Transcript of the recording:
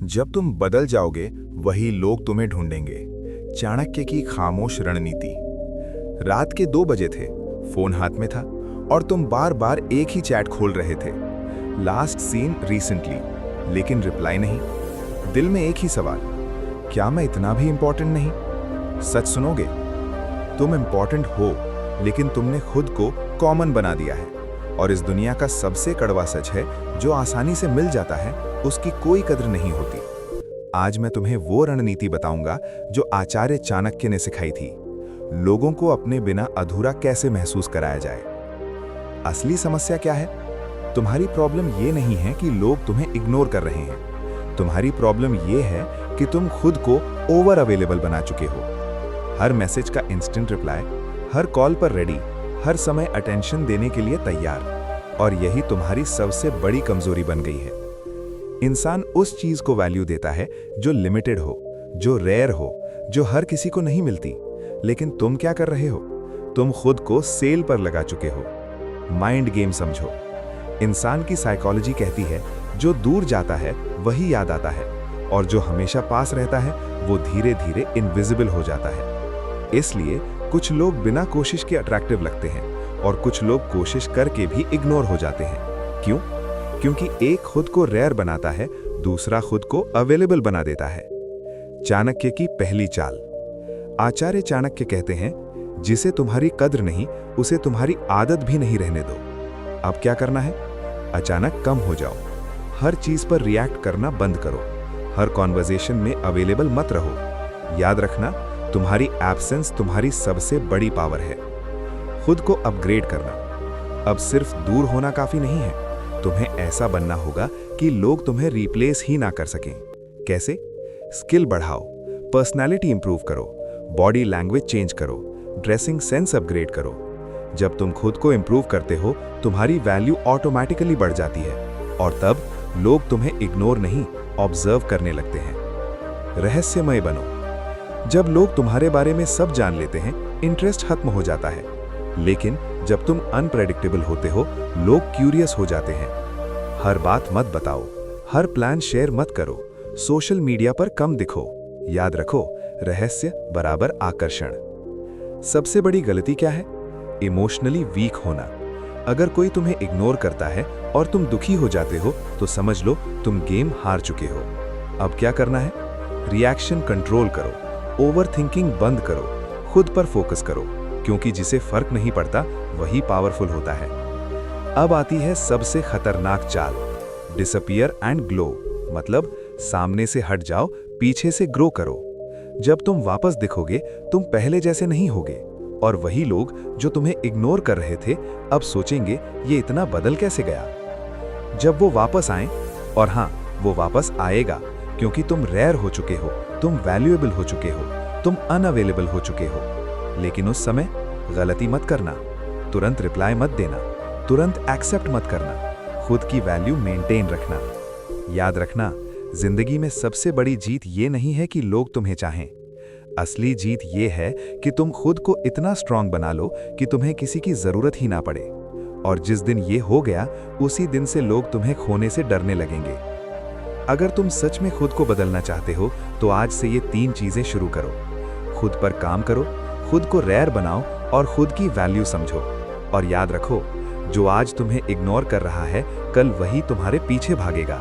जब तुम बदल जाओगे वही लोग तुम्हें ढूंढेंगे। चाणक्य की खामोश रणनीति। रात के 2 बजे थे, फोन हाथ में था और तुम बार बार एक ही चैट खोल रहे थे। लास्ट सीन रिसेंटली, लेकिन रिप्लाई नहीं। दिल में एक ही सवाल, क्या मैं इतना भी इंपॉर्टेंट नहीं? सच सुनोगे? तुम इंपॉर्टेंट हो, लेकिन तुमने खुद को कॉमन बना दिया है। और इस दुनिया का सबसे कड़वा सच है, जो आसानी से मिल जाता है उसकी कोई कद्र नहीं होती। आज मैं तुम्हें वो रणनीति बताऊंगा जो आचार्य चाणक्य ने सिखाई थी। लोगों को अपने बिना अधूरा कैसे महसूस कराया जाए। असली समस्या क्या है? तुम्हारी प्रॉब्लम ये नहीं है कि लोग तुम्हें इग्नोर कर रहे हैं। तुम्हारी प्रॉब्लम ये है कि तुम खुद को ओवर अवेलेबल बना चुके हो। हर मैसेज का इंस्टेंट रिप्लाई, हर कॉल पर रेडी, हर समय अटेंशन देने के लिए तैयार। और यही तुम्हारी सबसे बड़ी कमजोरी बन गई है। इंसान उस चीज को वैल्यू देता है जो लिमिटेड हो, जो रेयर हो, जो हर किसी को नहीं मिलती। लेकिन तुम क्या कर रहे हो? तुम खुद को सेल पर लगा चुके हो। माइंड गेम समझो। इंसान की साइकोलॉजी कहती है, जो दूर जाता है वही याद आता है, और जो हमेशा पास रहता है वो धीरे धीरे इनविजिबल हो जाता है। इसलिए कुछ लोग बिना कोशिश के अट्रैक्टिव लगते हैं और कुछ लोग कोशिश करके भी इग्नोर हो जाते हैं। क्यों? क्योंकि एक खुद को रेयर बनाता है, दूसरा खुद को अवेलेबल बना देता है। चाणक्य की पहली चाल। आचार्य चाणक्य कहते हैं, जिसे तुम्हारी कद्र नहीं, उसे तुम्हारी आदत भी नहीं रहने दो। अब क्या करना है? अचानक कम हो जाओ। हर चीज पर रिएक्ट करना बंद करो। हर कॉन्वर्सेशन में अवेलेबल मत रहो। याद रखना, तुम्हारी एब्सेंस तुम्हारी सबसे बड़ी पावर है। खुद को अपग्रेड करना। अब सिर्फ दूर होना काफी नहीं है, तुम्हें ऐसा बनना होगा कि लोग तुम्हें रिप्लेस ही ना कर सकें। कैसे? स्किल बढ़ाओ, पर्सनालिटी इंप्रूव करो, बॉडी लैंग्वेज चेंज करो, ड्रेसिंग सेंस अपग्रेड करो। जब तुम खुद को इंप्रूव करते हो, तुम्हारी वैल्यू ऑटोमेटिकली बढ़ जाती है, और तब लोग तुम्हें इग्नोर नहीं, ऑब्जर्व करने लगते हैं। रहस्यमय बनो। जब लोग तुम्हारे बारे में सब जान लेते हैं, इंटरेस्ट खत्म हो जाता है। लेकिन जब तुम अनप्रेडिक्टेबल होते हो, लोग क्यूरियस हो जाते हैं। हर बात मत बताओ, हर प्लान शेयर मत करो, सोशल मीडिया पर कम दिखो। याद रखो, रहस्य बराबर आकर्षण। सबसे बड़ी गलती क्या है? इमोशनली वीक होना। अगर कोई तुम्हें इग्नोर करता है और तुम दुखी हो जाते हो, तो समझ लो तुम गेम हार चुके हो। अब क्या करना है? रिएक्शन कंट्रोल करो, ओवरथिंकिंग बंद करो, खुद पर फोकस करो, क्योंकि जिसे फर्क नहीं पड़ता वही पावरफुल होता है। अब आती है सबसे खतरनाक चाल, डिसअपीयर एंड ग्लो। मतलब सामने से हट जाओ, पीछे से ग्रो करो। जब तुम वापस दिखोगे, तुम पहले जैसे नहीं होगे, और वही लोग जो तुम्हें इग्नोर कर रहे थे अब सोचेंगे, ये इतना बदल कैसे गया। जब वो वापस आए, और हाँ, वो वापस आएगा, क्योंकि तुम रेयर हो चुके हो, तुम वैल्यूएबल हो चुके हो, तुम अनअवेलेबल हो चुके हो। लेकिन उस समय गलती मत करना, तुरंत रिप्लाई मत देना, तुरंत एक्सेप्ट मत करना। खुद की वैल्यू मेंटेन रखना। याद रखना, जिंदगी में सबसे बड़ी जीत ये नहीं है कि लोग तुम्हें चाहें। असली जीत ये है कि तुम खुद को इतना स्ट्रांग बना लो कि तुम्हें किसी की जरूरत ही ना पड़े। और जिस दिन ये हो गया, उसी दिन से लोग तुम्हें खोने से डरने लगेंगे। अगर तुम सच में खुद को बदलना चाहते हो, तो आज से ये 3 चीजें शुरू करो। खुद पर काम करो, खुद को रेयर बनाओ, और खुद की वैल्यू समझो। और याद रखो, जो आज तुम्हें इग्नोर कर रहा है, कल वही तुम्हारे पीछे भागेगा।